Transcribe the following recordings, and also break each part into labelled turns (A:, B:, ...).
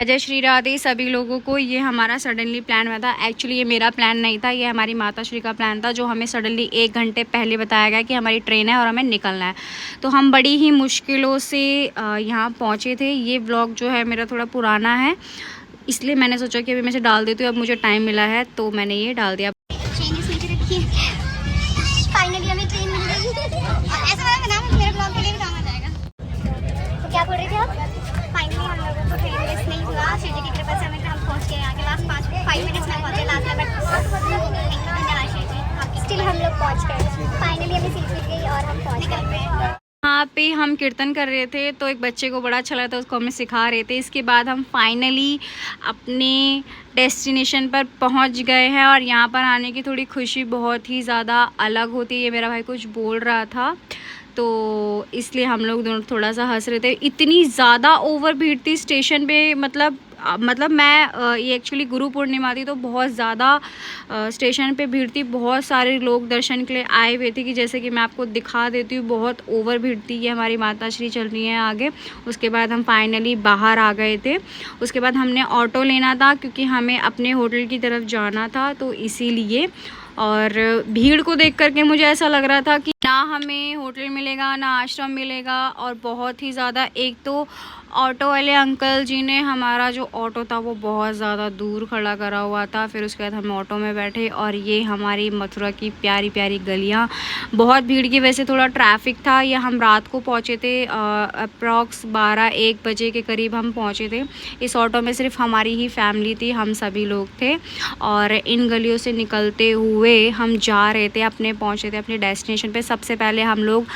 A: जय श्री राधे सभी लोगों को। ये हमारा सडनली प्लान हुआ था। एक्चुअली ये मेरा प्लान नहीं था, ये हमारी माता श्री का प्लान था, जो हमें सडनली 1 घंटे पहले बताया गया कि हमारी ट्रेन है और हमें निकलना है। तो हम बड़ी ही मुश्किलों से यहाँ पहुँचे थे। ये व्लॉग जो है मेरा थोड़ा पुराना है, इसलिए मैंने सोचा कि अभी मैं इसे डाल देती हूँ। अब मुझे टाइम मिला है तो मैंने ये डाल दिया।
B: फाइनली हमें ट्रेन मिल गई। ऐसा वाला बनाओ मेरे ब्लॉग के लिए भी काम आ जाएगा। तो क्या बोल रहे थे आप? फाइनली हम लोगों को ट्रेन मिस नहीं हुआ, शिव जी की कृपा से हम पहुंच गए आगे। लास्ट 5 मिनट्स में पहुंचे लास्ट में, बट स्टिल हम लोग पहुंच गए। फाइनली हमें सीट मिल गई और हम पहुंच गए।
A: यहाँ पे हम कीर्तन कर रहे थे तो एक बच्चे को बड़ा अच्छा लगा था, उसको हमें सिखा रहे थे। इसके बाद हम फाइनली अपने डेस्टिनेशन पर पहुंच गए हैं और यहाँ पर आने की थोड़ी खुशी बहुत ही ज़्यादा अलग होती है। ये मेरा भाई कुछ बोल रहा था तो इसलिए हम लोग दोनों थोड़ा सा हंस रहे थे। इतनी ज़्यादा ओवर भीड़ थी स्टेशन पे, मतलब मैं ये एक्चुअली गुरु पूर्णिमा थी तो बहुत ज़्यादा स्टेशन पे भीड़ थी। बहुत सारे लोग दर्शन के लिए आए हुए थे कि जैसे कि मैं आपको दिखा देती हूँ, बहुत ओवर भीड़ थी। ये हमारी माता श्री चल रही हैं आगे। उसके बाद हम फाइनली बाहर आ गए थे। उसके बाद हमने ऑटो लेना था क्योंकि हमें अपने होटल की तरफ जाना था, तो इसीलिए। और भीड़ को देख करके मुझे ऐसा लग रहा था कि ना हमें होटल मिलेगा ना आश्रम मिलेगा। और बहुत ही ज़्यादा, एक तो ऑटो वाले अंकल जी ने हमारा जो ऑटो था वो बहुत ज़्यादा दूर खड़ा करा हुआ था। फिर उसके बाद हम ऑटो में बैठे और ये हमारी मथुरा की प्यारी प्यारी गलियाँ। बहुत भीड़ की वजह से थोड़ा ट्रैफिक था। ये हम रात को पहुँचे थे, अप्रॉक्स 12-1 बजे के करीब हम पहुँचे थे। इस ऑटो में सिर्फ हमारी ही फैमिली थी, हम सभी लोग थे। और इन गलियों से निकलते हुए हम जा रहे थे, पहुँचे थे अपने डेस्टिनेशन पे। सबसे पहले हम लोग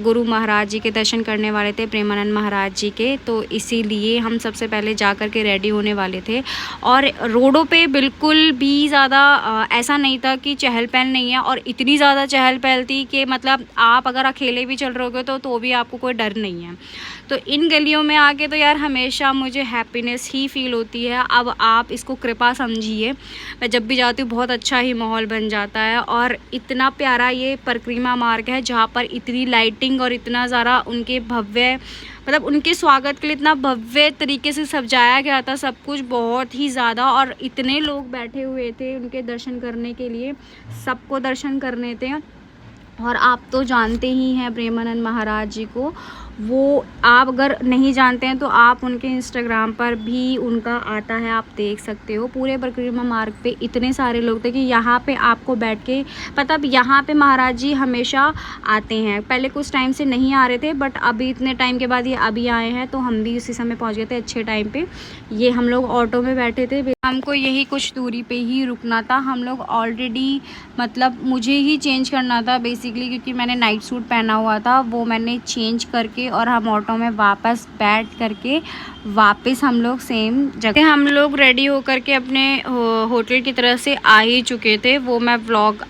A: गुरु महाराज जी के दर्शन करने वाले थे, प्रेमानंद महाराज जी के। तो इसीलिए हम सबसे पहले जा कर के रेडी होने वाले थे। और रोडों पे बिल्कुल भी ज़्यादा ऐसा नहीं था कि चहल पहल नहीं है, और इतनी ज़्यादा चहल पहल थी कि मतलब आप अगर अकेले भी चल रहे होगे तो भी आपको कोई डर नहीं है। तो इन गलियों में आके तो यार हमेशा मुझे हैप्पीनेस ही फील होती है। अब आप इसको कृपा समझिए, मैं जब भी जाती हूँ बहुत अच्छा ही माहौल बन जाता है। और इतना प्यारा ये परिक्रमा मार्ग है जहाँ पर इतनी लाइटिंग और इतना ज़्यादा उनके भव्य, मतलब उनके स्वागत के लिए इतना भव्य तरीके से सजाया गया था सब कुछ, बहुत ही ज़्यादा। और इतने लोग बैठे हुए थे उनके दर्शन करने के लिए, सबको दर्शन करने थे। और आप तो जानते ही हैं प्रेमानंद महाराज जी को, वो आप अगर नहीं जानते हैं तो आप उनके इंस्टाग्राम पर भी उनका आता है, आप देख सकते हो। पूरे परिक्रमा मार्ग पे इतने सारे लोग थे कि यहाँ पे आपको बैठ के, मतलब यहाँ पे महाराज जी हमेशा आते हैं। पहले कुछ टाइम से नहीं आ रहे थे, बट अभी इतने टाइम के बाद ये अभी आए हैं, तो हम भी उसी समय पहुँच गए थे अच्छे टाइम पे। ये हम लोग ऑटो में बैठे थे, हमको यही कुछ दूरी पे ही रुकना था। हम लोग ऑलरेडी, मतलब मुझे ही चेंज करना था बेसिकली, क्योंकि मैंने नाइट सूट पहना हुआ था, वो मैंने चेंज करके और हम ऑटो में वापस बैठ करके वापस हम लोग सेम जगह हम लोग रेडी होकर के अपने होटल की तरफ से आ ही चुके थे। वो मैं व्लॉग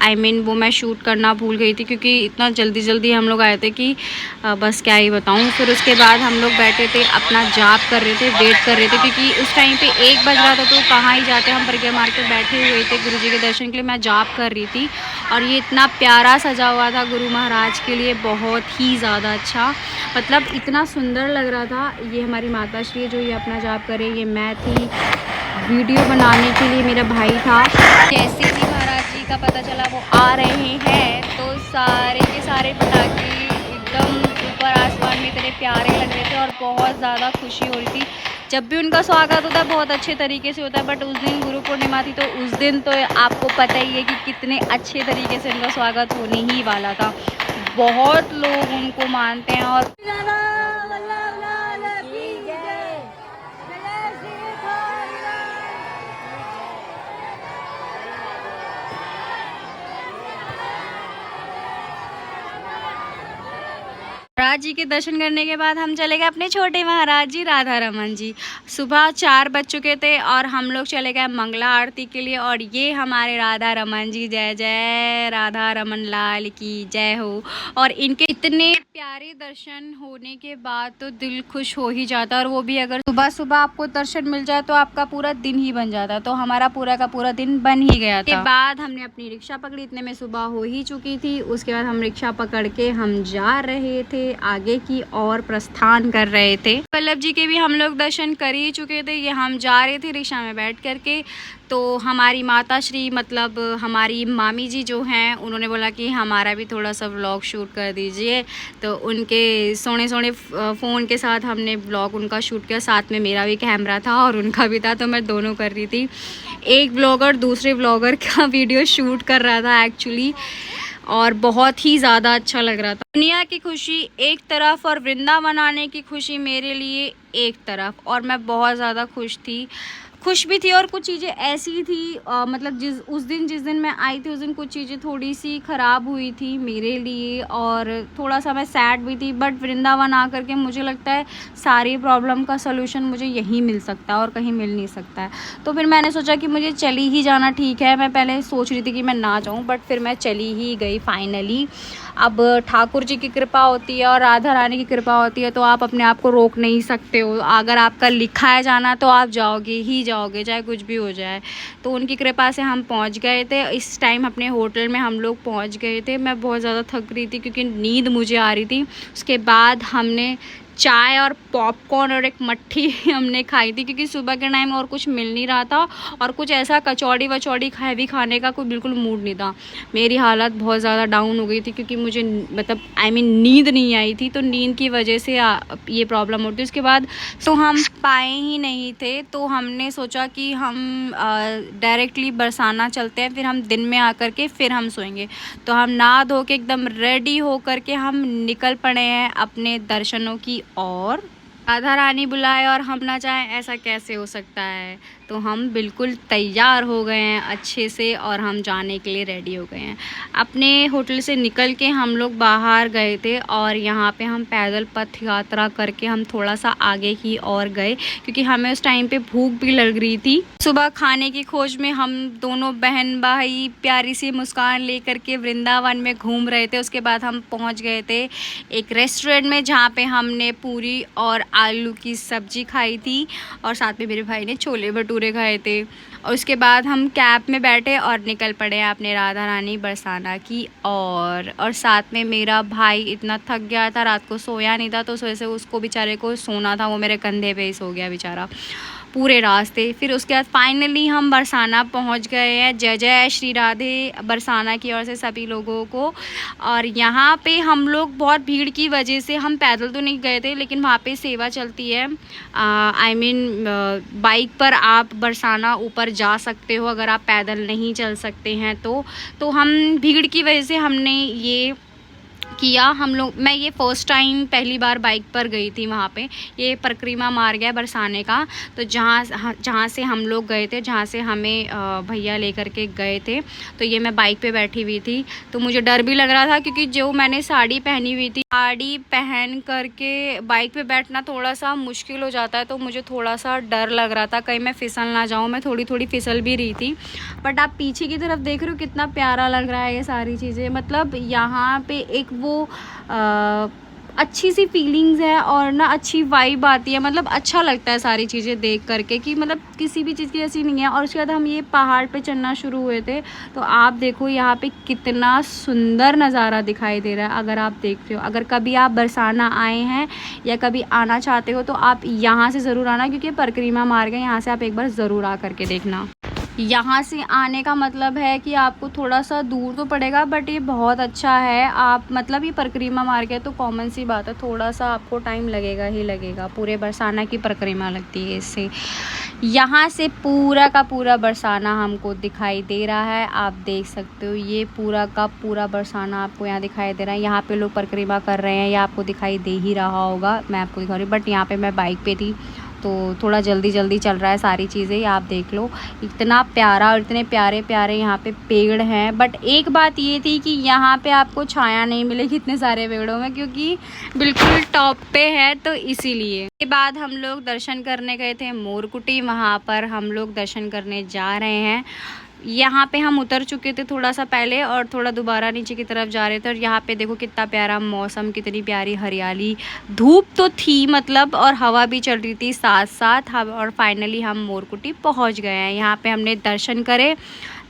A: वो मैं शूट करना भूल गई थी, क्योंकि इतना जल्दी हम लोग आए थे कि बस क्या ही बताऊं। फिर उसके बाद हम लोग बैठे थे, अपना जाप कर रहे थे, वेट कर रहे थे, क्योंकि उस टाइम पे 1 बज रहा था। तो कहाँ ही जाते, हम परिक्रमा मार्ग पे बैठे हुए थे गुरु जी के दर्शन के लिए। मैं जाप कर रही थी और ये इतना प्यारा सजा हुआ था गुरु महाराज के लिए, बहुत ही ज़्यादा अच्छा, मतलब इतना सुंदर लग रहा था। ये हमारी माता श्री जो ये अपना जाप करे, ये मैं थी, वीडियो बनाने के लिए मेरा भाई था। जैसे ही महाराज जी का पता चला वो आ रहे हैं, तो सारे के सारे पटाखे एकदम ऊपर आसमान में इतने प्यारे लग रहे थे और बहुत ज़्यादा खुशी हो रही थी। जब भी उनका स्वागत होता है बहुत अच्छे तरीके से होता है, बट उस दिन गुरु पूर्णिमा थी, तो उस दिन तो आपको पता ही है कि कितने अच्छे तरीके से उनका स्वागत होने ही वाला था। बहुत लोग उनको मानते हैं। और महाराज जी के दर्शन करने के बाद हम चले गए अपने छोटे महाराज जी राधा रमन जी। सुबह 4 बज चुके थे और हम लोग चले गए मंगला आरती के लिए। और ये हमारे राधा रमन जी, जय जय राधा रमन लाल की जय हो। और इनके इतने प्यारे दर्शन होने के बाद तो दिल खुश हो ही जाता है। और वो भी अगर सुबह सुबह आपको दर्शन मिल जाए तो आपका पूरा दिन ही बन जाता है। तो हमारा पूरा का पूरा दिन बन ही गया था। के बाद हमने अपनी रिक्शा पकड़ी, इतने में सुबह हो ही चुकी थी। उसके बाद हम रिक्शा पकड़ के हम जा रहे थे आगे की ओर प्रस्थान कर रहे थे। वल्लभ जी के भी हम लोग दर्शन कर ही चुके थे। ये हम जा रहे थे रिक्शा में बैठ करके, तो हमारी माता श्री मतलब हमारी मामी जी जो हैं उन्होंने बोला कि हमारा भी थोड़ा सा व्लॉग शूट कर दीजिए। तो उनके सोने फ़ोन के साथ हमने व्लॉग उनका शूट किया। साथ में मेरा भी कैमरा था और उनका भी था, तो मैं दोनों कर रही थी। एक ब्लॉगर दूसरे ब्लॉगर का वीडियो शूट कर रहा था एक्चुअली, और बहुत ही ज़्यादा अच्छा लग रहा था। दुनिया की खुशी एक तरफ और वृंदावन आने की खुशी मेरे लिए एक तरफ, और मैं बहुत ज़्यादा खुश भी थी। और कुछ चीज़ें ऐसी थी मतलब जिस दिन मैं आई थी उस दिन कुछ चीज़ें थोड़ी सी ख़राब हुई थी मेरे लिए, और थोड़ा सा मैं सैड भी थी। बट वृंदावन आकर के मुझे लगता है सारी प्रॉब्लम का सलूशन मुझे यहीं मिल सकता है और कहीं मिल नहीं सकता है। तो फिर मैंने सोचा कि मुझे चली ही जाना ठीक है। मैं पहले सोच रही थी कि मैं ना जाऊँ, बट फिर मैं चली ही गई फाइनली। अब ठाकुर जी की कृपा होती है और राधा रानी की कृपा होती है, तो आप अपने आप को रोक नहीं सकते हो। अगर आपका लिखा है जाना तो आप जाओगे ही जाओगे, चाहे कुछ भी हो जाए। तो उनकी कृपा से हम पहुंच गए थे। इस टाइम अपने होटल में हम लोग पहुंच गए थे। मैं बहुत ज़्यादा थक रही थी क्योंकि नींद मुझे आ रही थी। उसके बाद हमने चाय और पॉपकॉर्न और एक मट्ठी हमने खाई थी, क्योंकि सुबह के टाइम और कुछ मिल नहीं रहा था, और कुछ ऐसा कचौड़ी वचौड़ी भी खाने का कोई बिल्कुल मूड नहीं था। मेरी हालत बहुत ज़्यादा डाउन हो गई थी क्योंकि मुझे मतलब नींद नहीं आई थी, तो नींद की वजह से ये प्रॉब्लम होती है। उसके बाद तो हम पाए ही नहीं थे, तो हमने सोचा कि हम डायरेक्टली बरसाना चलते हैं, फिर हम दिन में आकर के फिर हम सोएंगे। तो हम नहा धो के एकदम रेडी हो करके हम निकल पड़े हैं अपने दर्शनों की और। राधा रानी बुलाए और हम ना चाहें, ऐसा कैसे हो सकता है। तो हम बिल्कुल तैयार हो गए हैं अच्छे से और हम जाने के लिए रेडी हो गए हैं। अपने होटल से निकल के हम लोग बाहर गए थे और यहाँ पे हम पैदल पथ यात्रा करके हम थोड़ा सा आगे की ओर गए, क्योंकि हमें उस टाइम पे भूख भी लग रही थी। सुबह खाने की खोज में हम दोनों बहन भाई प्यारी सी मुस्कान लेकर के वृंदावन में घूम रहे थे। उसके बाद हम पहुँच गए थे एक रेस्टोरेंट में, जहाँ पे हमने पूरी और आलू की सब्जी खाई थी और साथ में मेरे भाई ने छोले भटूरे खाए थे। और उसके बाद हम कैब में बैठे और निकल पड़े अपने राधा रानी बरसाना की और साथ में मेरा भाई इतना थक गया था, रात को सोया नहीं था, तो उस वजह से उसको बेचारे को सोना था, वो मेरे कंधे पे ही सो गया बेचारा पूरे रास्ते। फिर उसके बाद फाइनली हम बरसाना पहुंच गए हैं। जय जय श्री राधे बरसाना की ओर से सभी लोगों को। और यहाँ पे हम लोग बहुत भीड़ की वजह से हम पैदल तो नहीं गए थे, लेकिन वहाँ पे सेवा चलती है। बाइक पर आप बरसाना ऊपर जा सकते हो अगर आप पैदल नहीं चल सकते हैं तो हम भीड़ की वजह से हमने ये किया। मैं ये फ़र्स्ट टाइम पहली बार बाइक पर गई थी। वहाँ पे ये परिक्रमा मार्ग है बरसाने का, तो जहाँ से हम लोग गए थे, जहाँ से हमें भैया लेकर के गए थे, तो ये मैं बाइक पे बैठी हुई थी। तो मुझे डर भी लग रहा था क्योंकि जो मैंने साड़ी पहनी हुई थी, साड़ी पहन करके बाइक पे बैठना थोड़ा सा मुश्किल हो जाता है, तो मुझे थोड़ा सा डर लग रहा था कहीं मैं फिसल ना जाऊँ। मैं थोड़ी फिसल भी रही थी। बट आप पीछे की तरफ देख रहे हो कितना प्यारा लग रहा है ये सारी चीज़ें। मतलब यहाँ पे एक वो अच्छी सी फीलिंग्स है और ना अच्छी वाइब आती है। मतलब अच्छा लगता है सारी चीज़ें देख करके कि मतलब किसी भी चीज़ की ऐसी नहीं है। और उसके बाद हम ये पहाड़ पे चढ़ना शुरू हुए थे, तो आप देखो यहाँ पे कितना सुंदर नज़ारा दिखाई दे रहा है। अगर आप देख रहे हो, अगर कभी आप बरसाना आए हैं या कभी आना चाहते हो, तो आप यहाँ से ज़रूर आना, क्योंकि परिक्रमा मार्ग है, यहाँ से आप एक बार ज़रूर आ करके देखना। यहाँ से आने का मतलब है कि आपको थोड़ा सा दूर तो पड़ेगा, बट ये बहुत अच्छा है। आप मतलब ये परिक्रमा मार्ग है, तो कॉमन सी बात है, थोड़ा सा आपको टाइम लगेगा ही लगेगा। पूरे बरसाना की परिक्रमा लगती है इससे। यहाँ से पूरा का पूरा बरसाना हमको दिखाई दे रहा है। आप देख सकते हो ये पूरा का पूरा बरसाना आपको यहाँ दिखाई दे रहा है। यहाँ पे लोग परिक्रमा कर रहे हैं, ये आपको दिखाई दे ही रहा होगा। मैं आपको दिखा रही हूँ, बट यहाँ पे मैं बाइक पे थी, तो थोड़ा जल्दी चल रहा है सारी चीज़ें। आप देख लो इतना प्यारा और इतने प्यारे प्यारे यहाँ पे पेड़ हैं। बट एक बात ये थी कि यहाँ पे आपको छाया नहीं मिलेगी इतने सारे पेड़ों में, क्योंकि बिल्कुल टॉप पे है, तो इसीलिए। के बाद हम लोग दर्शन करने गए थे मोरकुटी, वहाँ पर हम लोग दर्शन करने जा रहे हैं। यहाँ पे हम उतर चुके थे थोड़ा सा पहले और थोड़ा दोबारा नीचे की तरफ जा रहे थे। और यहाँ पे देखो कितना प्यारा मौसम, कितनी प्यारी हरियाली, धूप तो थी मतलब, और हवा भी चल रही थी साथ साथ। और फाइनली हम मोरकुटी पहुँच गए हैं। यहाँ पे हमने दर्शन करे।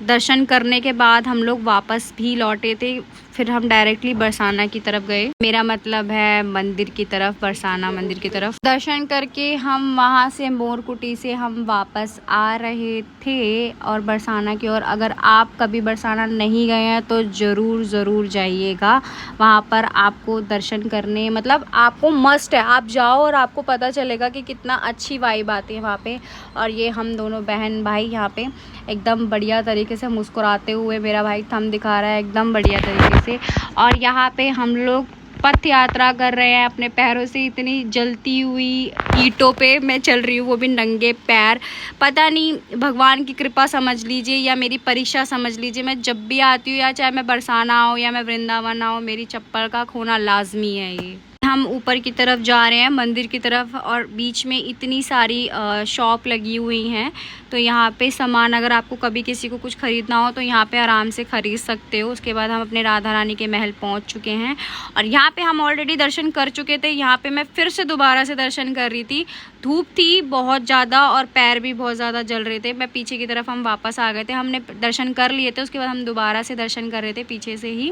A: दर्शन करने के बाद हम लोग वापस भी लौटे थे, फिर हम डायरेक्टली बरसाना की तरफ गए। मेरा मतलब है मंदिर की तरफ, बरसाना मंदिर की तरफ। दर्शन करके हम वहाँ से मोरकुटी से हम वापस आ रहे थे और बरसाना की ओर। अगर आप कभी बरसाना नहीं गए हैं तो ज़रूर जाइएगा। वहाँ पर आपको दर्शन करने, मतलब आपको मस्ट है, आप जाओ और आपको पता चलेगा कि कितना अच्छी वाइब आती है वहाँ पे। और ये हम दोनों बहन भाई यहाँ पे एकदम बढ़िया तरीके से मुस्कुराते हुए, मेरा भाई थंब दिखा रहा है एकदम बढ़िया तरीके से। और यहाँ पे हम लोग पथ यात्रा कर रहे हैं अपने पैरों से। इतनी जलती हुई ईंटों पे मैं चल रही हूँ, वो भी नंगे पैर। पता नहीं, भगवान की कृपा समझ लीजिए या मेरी परीक्षा समझ लीजिए। मैं जब भी आती हूँ, या चाहे मैं बरसाना आऊँ या मैं वृंदावन आऊँ, मेरी चप्पल का खोना लाजमी है। ये हम ऊपर की तरफ जा रहे हैं मंदिर की तरफ, और बीच में इतनी सारी शॉप लगी हुई हैं। तो यहाँ पे सामान, अगर आपको कभी किसी को कुछ ख़रीदना हो तो यहाँ पे आराम से ख़रीद सकते हो। उसके बाद हम अपने राधा रानी के महल पहुँच चुके हैं, और यहाँ पे हम ऑलरेडी दर्शन कर चुके थे। यहाँ पे मैं फिर से दोबारा से दर्शन कर रही थी। धूप थी बहुत ज़्यादा और पैर भी बहुत ज़्यादा जल रहे थे। मैं पीछे की तरफ हम वापस आ गए थे, हमने दर्शन कर लिए थे। उसके बाद हम दोबारा से दर्शन कर रहे थे पीछे से ही।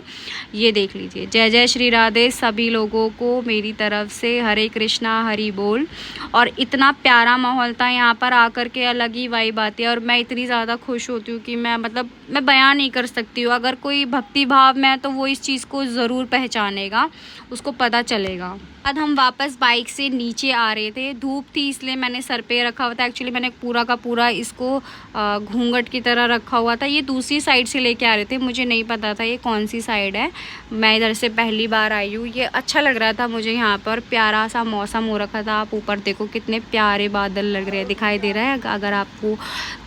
A: ये देख लीजिए। जय जय श्री राधे सभी लोगों को मेरी तरफ से, हरे कृष्णा हरि बोल। और इतना प्यारा माहौल था यहाँ पर आकर के, अलग ही वाइब आती है। और मैं इतनी ज़्यादा खुश होती हूँ कि मैं बयान नहीं कर सकती हूँ। अगर कोई भक्ति भाव में है तो वो इस चीज़ को ज़रूर पहचानेगा, उसको पता चलेगा। बाद हम वापस बाइक से नीचे आ रहे थे। धूप थी इसलिए मैंने सर पे रखा हुआ था। एक्चुअली मैंने पूरा का पूरा इसको घूंघट की तरह रखा हुआ था। ये दूसरी साइड से लेके आ रहे थे, मुझे नहीं पता था ये कौन सी साइड है। मैं इधर से पहली बार आई हूँ। ये अच्छा लग रहा था मुझे यहाँ पर, प्यारा सा मौसम हो रखा था। आप ऊपर देखो कितने प्यारे बादल लग रहे हैं, दिखाई दे रहा है अगर आपको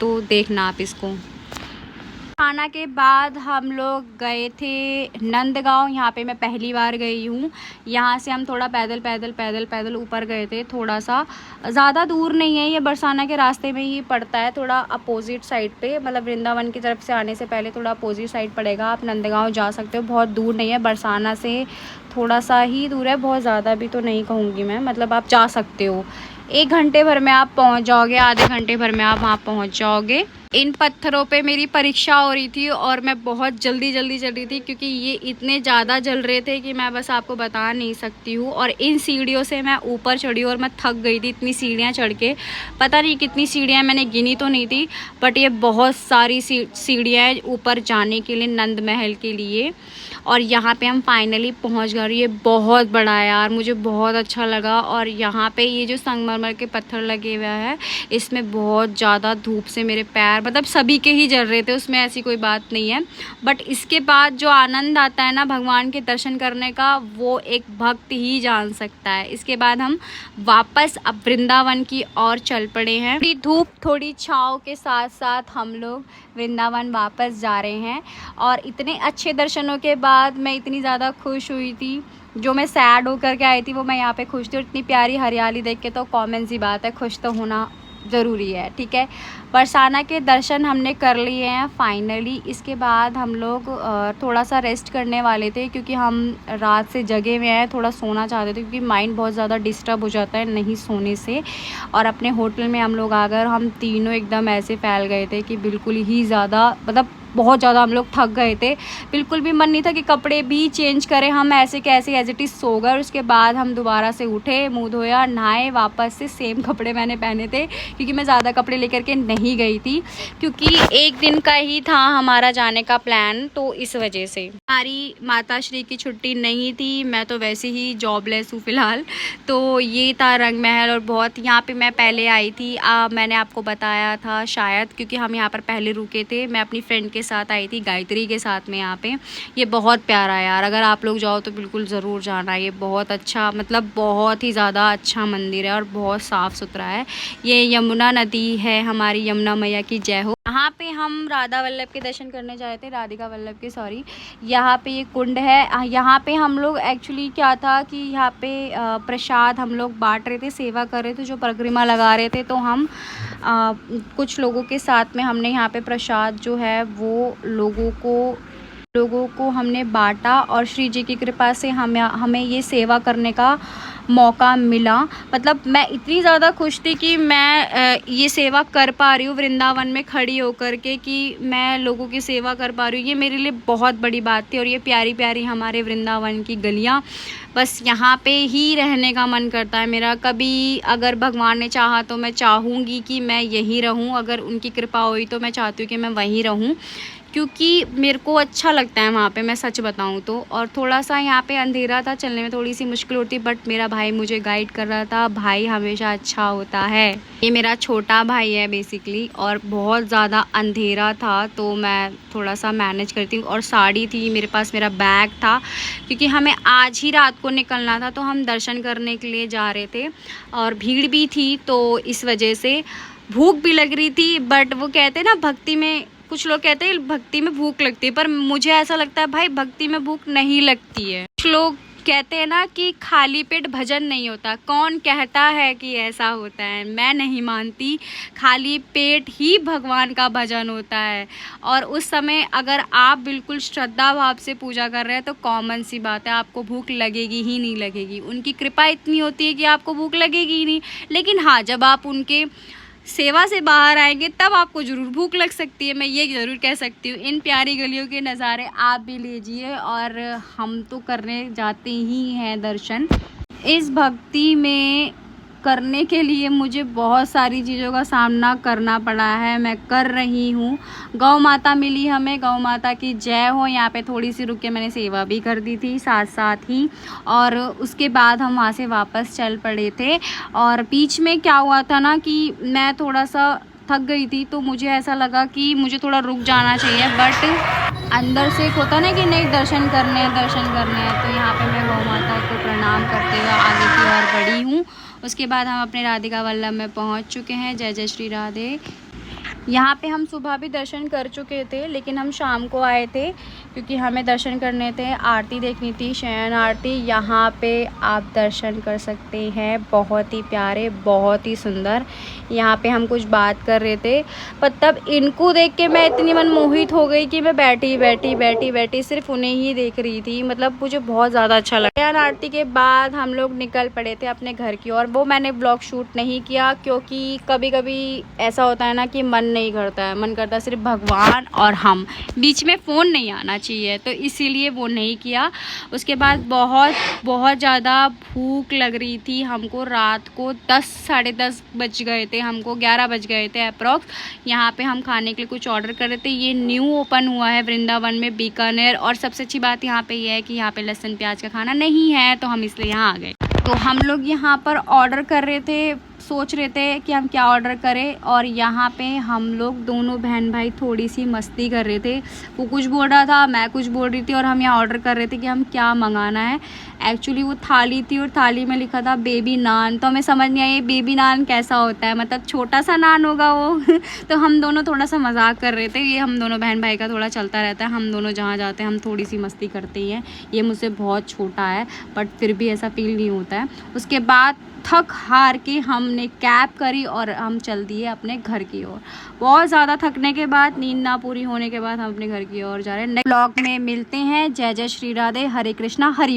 A: तो देखना आप इसको। खाना के बाद हम लोग गए थे नंदगांव। यहाँ पे मैं पहली बार गई हूँ। यहाँ से हम थोड़ा पैदल ऊपर गए थे। थोड़ा सा ज़्यादा दूर नहीं है, ये बरसाना के रास्ते में ही पड़ता है, थोड़ा अपोजिट साइड पे, मतलब वृंदावन की तरफ से आने से पहले थोड़ा अपोजिट साइड पड़ेगा। आप नंदगांव जा सकते हो, बहुत दूर नहीं है, बरसाना से थोड़ा सा ही दूर है, बहुत ज़्यादा भी तो नहीं कहूँगी मैं, मतलब आप जा सकते हो। 1 घंटे भर में आप पहुंच जाओगे, आधे घंटे भर में आप वहाँ पहुंच जाओगे। इन पत्थरों पे मेरी परीक्षा हो रही थी और मैं बहुत जल्दी चल रही थी, क्योंकि ये इतने ज़्यादा जल रहे थे कि मैं बस आपको बता नहीं सकती हूँ। और इन सीढ़ियों से मैं ऊपर चढ़ी और मैं थक गई थी इतनी सीढ़ियाँ चढ़ के। पता नहीं कितनी सीढ़ियाँ, मैंने गिनी तो नहीं थी, बट ये बहुत सारी सीढ़ियाँ हैं ऊपर जाने के लिए, नंद महल के लिए। और यहाँ पे हम फाइनली पहुँच गए। ये बहुत बड़ा है यार, मुझे बहुत अच्छा लगा। और यहाँ पे ये जो संगमरमर के पत्थर लगे हुए हैं, इसमें बहुत ज़्यादा धूप से मेरे पैर, मतलब सभी के ही जल रहे थे, उसमें ऐसी कोई बात नहीं है। बट इसके बाद जो आनंद आता है ना भगवान के दर्शन करने का, वो एक भक्त ही जान सकता है। इसके बाद हम वापस अब वृंदावन की ओर चल पड़े हैं। थोड़ी धूप थोड़ी छाँव के साथ साथ हम लोग वृंदावन वापस जा रहे हैं। और इतने अच्छे दर्शनों के बाद मैं इतनी ज़्यादा खुश हुई थी। जो मैं सैड होकर के आई थी वो मैं यहाँ पे खुश थी। और इतनी प्यारी हरियाली देख के तो कॉमन सी बात है, खुश तो होना ज़रूरी है, ठीक है। बरसाना के दर्शन हमने कर लिए हैं फाइनली। इसके बाद हम लोग थोड़ा सा रेस्ट करने वाले थे, क्योंकि हम रात से जगे हुए हैं, थोड़ा सोना चाहते थे, क्योंकि माइंड बहुत ज़्यादा डिस्टर्ब हो जाता है नहीं सोने से। और अपने होटल में हम लोग आकर हम तीनों एकदम ऐसे फैल गए थे कि बिल्कुल ही ज़्यादा, मतलब बहुत ज़्यादा हम लोग थक गए थे। बिल्कुल भी मन नहीं था कि कपड़े भी चेंज करें, हम ऐसे कैसे एज इट इज़ सो गए। उसके बाद हम दोबारा से उठे, मुँह धोया, नहाए, वापस से सेम कपड़े मैंने पहने थे, क्योंकि मैं ज़्यादा कपड़े लेकर के नहीं गई थी, क्योंकि 1 दिन का ही था हमारा जाने का प्लान। तो इस वजह से हमारी माता श्री की छुट्टी नहीं थी, मैं तो वैसे ही जॉबलेस हूँ फ़िलहाल। तो ये था रंग महल। और बहुत यहाँ पे मैं पहले आई थी, मैंने आपको बताया था शायद, क्योंकि हम यहाँ पर पहले रुके थे। मैं अपनी फ्रेंड के साथ आई थी, गायत्री के साथ में। यहाँ पे ये बहुत प्यारा है यार, अगर आप लोग जाओ तो बिल्कुल ज़रूर जाना। ये बहुत अच्छा, मतलब बहुत ही ज़्यादा अच्छा मंदिर है और बहुत साफ़ सुथरा है। ये यमुना नदी है, हमारी यमुना मैया की जय हो। यहाँ पे हम राधा वल्लभ के दर्शन करने जाए थे, राधिका वल्लभ के, सॉरी। यहाँ पे ये कुंड है। यहाँ पे हम लोग एक्चुअली क्या था कि यहाँ पे प्रसाद हम लोग बांट रहे थे, सेवा कर रहे थे, जो परिक्रमा लगा रहे थे। तो हम कुछ लोगों के साथ में हमने यहाँ पे प्रसाद जो है वो लोगों को हमने बांटा। और श्री जी की कृपा से हमें ये सेवा करने का मौका मिला। मतलब मैं इतनी ज़्यादा खुश थी कि मैं ये सेवा कर पा रही हूँ वृंदावन में खड़ी होकर के, कि मैं लोगों की सेवा कर पा रही हूँ। ये मेरे लिए बहुत बड़ी बात थी। और ये प्यारी प्यारी हमारे वृंदावन की गलियाँ, बस यहाँ पे ही रहने का मन करता है मेरा। कभी अगर भगवान ने चाहा तो मैं चाहूँगी कि मैं यहीं रहूँ, अगर उनकी कृपा हुई तो मैं चाहती हूँ कि मैं वहीं रहूँ, क्योंकि मेरे को अच्छा लगता है वहाँ पे, मैं सच बताऊँ तो। और थोड़ा सा यहाँ पे अंधेरा था, चलने में थोड़ी सी मुश्किल होती, बट मेरा भाई मुझे गाइड कर रहा था। भाई हमेशा अच्छा होता है। ये मेरा छोटा भाई है बेसिकली, और बहुत ज़्यादा अंधेरा था तो मैं थोड़ा सा मैनेज करती हूँ। और साड़ी थी मेरे पास, मेरा बैग था, क्योंकि हमें आज ही रात को निकलना था, तो हम दर्शन करने के लिए जा रहे थे और भीड़ भी थी, तो इस वजह से भूख भी लग रही थी। बट वो कहते हैं ना, भक्ति में, कुछ लोग कहते हैं भक्ति में भूख लगती है, पर मुझे ऐसा लगता है भाई भक्ति में भूख नहीं लगती है। कुछ लोग कहते हैं ना कि खाली पेट भजन नहीं होता। कौन कहता है कि ऐसा होता है? मैं नहीं मानती। खाली पेट ही भगवान का भजन होता है। और उस समय अगर आप बिल्कुल श्रद्धा भाव से पूजा कर रहे हैं तो कॉमन सी बात है, आपको भूख लगेगी ही नहीं लगेगी। उनकी कृपा इतनी होती है कि आपको भूख लगेगी ही नहीं। लेकिन हाँ, जब आप उनके सेवा से बाहर आएंगे तब आपको ज़रूर भूख लग सकती है, मैं ये ज़रूर कह सकती हूँ। इन प्यारी गलियों के नज़ारे आप भी लीजिए, और हम तो करने जाते ही हैं दर्शन। इस भक्ति में करने के लिए मुझे बहुत सारी चीज़ों का सामना करना पड़ा है, मैं कर रही हूँ। गौ माता मिली हमें, गौ माता की जय हो। यहाँ पे थोड़ी सी रुक के मैंने सेवा भी कर दी थी साथ साथ ही, और उसके बाद हम वहाँ से वापस चल पड़े थे। और बीच में क्या हुआ था ना कि मैं थोड़ा सा थक गई थी, तो मुझे ऐसा लगा कि मुझे थोड़ा रुक जाना चाहिए, बट अंदर से एक होता ना कि नहीं, दर्शन करने हैं दर्शन करने हैं। तो यहाँ पे मैं गौ माता को प्रणाम करते हुए आगे की ओर बढ़ी हूँ। उसके बाद हम अपने राधिका वल्लभ में पहुँच चुके हैं। जय जय श्री राधे। यहाँ पे हम सुबह भी दर्शन कर चुके थे, लेकिन हम शाम को आए थे क्योंकि हमें दर्शन करने थे, आरती देखनी थी, शयन आरती। यहाँ पे आप दर्शन कर सकते हैं, बहुत ही प्यारे, बहुत ही सुंदर। यहाँ पे हम कुछ बात कर रहे थे, पर तब इनको देख के मैं इतनी मनमोहित हो गई कि मैं बैठी सिर्फ उन्हें ही देख रही थी। मतलब मुझे बहुत ज़्यादा अच्छा लगा। शयन आरती के बाद हम लोग निकल पड़े थे अपने घर की ओर। वो मैंने ब्लॉग शूट नहीं किया, क्योंकि कभी कभी ऐसा होता है ना कि मन नहीं करता है, मन करता है सिर्फ भगवान और हम, बीच में फ़ोन नहीं आना चाहिए, तो इसीलिए वो नहीं किया। उसके बाद बहुत ज़्यादा भूख लग रही थी हमको। रात को 10 साढ़े 10 बज गए थे, हमको 11 बज गए थे अप्रॉक्स। यहाँ पे हम खाने के लिए कुछ ऑर्डर कर रहे थे। ये न्यू ओपन हुआ है वृंदावन में, बीकानेर। और सबसे अच्छी बात यहाँ पे ये है कि यहाँ पे लहसुन प्याज का खाना नहीं है, तो हम इसलिए यहाँ आ गए। तो हम लोग यहाँ पर ऑर्डर कर रहे थे, सोच रहे थे कि हम क्या ऑर्डर करें। और यहाँ पे हम लोग दोनों बहन भाई थोड़ी सी मस्ती कर रहे थे। वो कुछ बोल रहा था, मैं कुछ बोल रही थी, और हम यहाँ ऑर्डर कर रहे थे कि हम क्या मंगाना है। एक्चुअली वो थाली थी और थाली में लिखा था बेबी नान, तो हमें समझ नहीं आया बेबी नान कैसा होता है, मतलब छोटा सा नान होगा वो। तो हम दोनों थोड़ा सा मजाक कर रहे थे। ये हम दोनों बहन भाई का थोड़ा चलता रहता है, हम दोनों जहाँ जाते हैं हम थोड़ी सी मस्ती करते ही हैं। ये मुझसे बहुत छोटा है, बट फिर भी ऐसा फील नहीं होता है। उसके बाद थक हार के हमने कैब करी और हम चल दिए अपने घर की ओर। बहुत ज़्यादा थकने के बाद, नींद ना पूरी होने के बाद हम अपने घर की ओर जा रहे हैं। नेक्स्ट ब्लॉग में मिलते हैं। जय जय श्री राधे, हरे कृष्णा, हरि।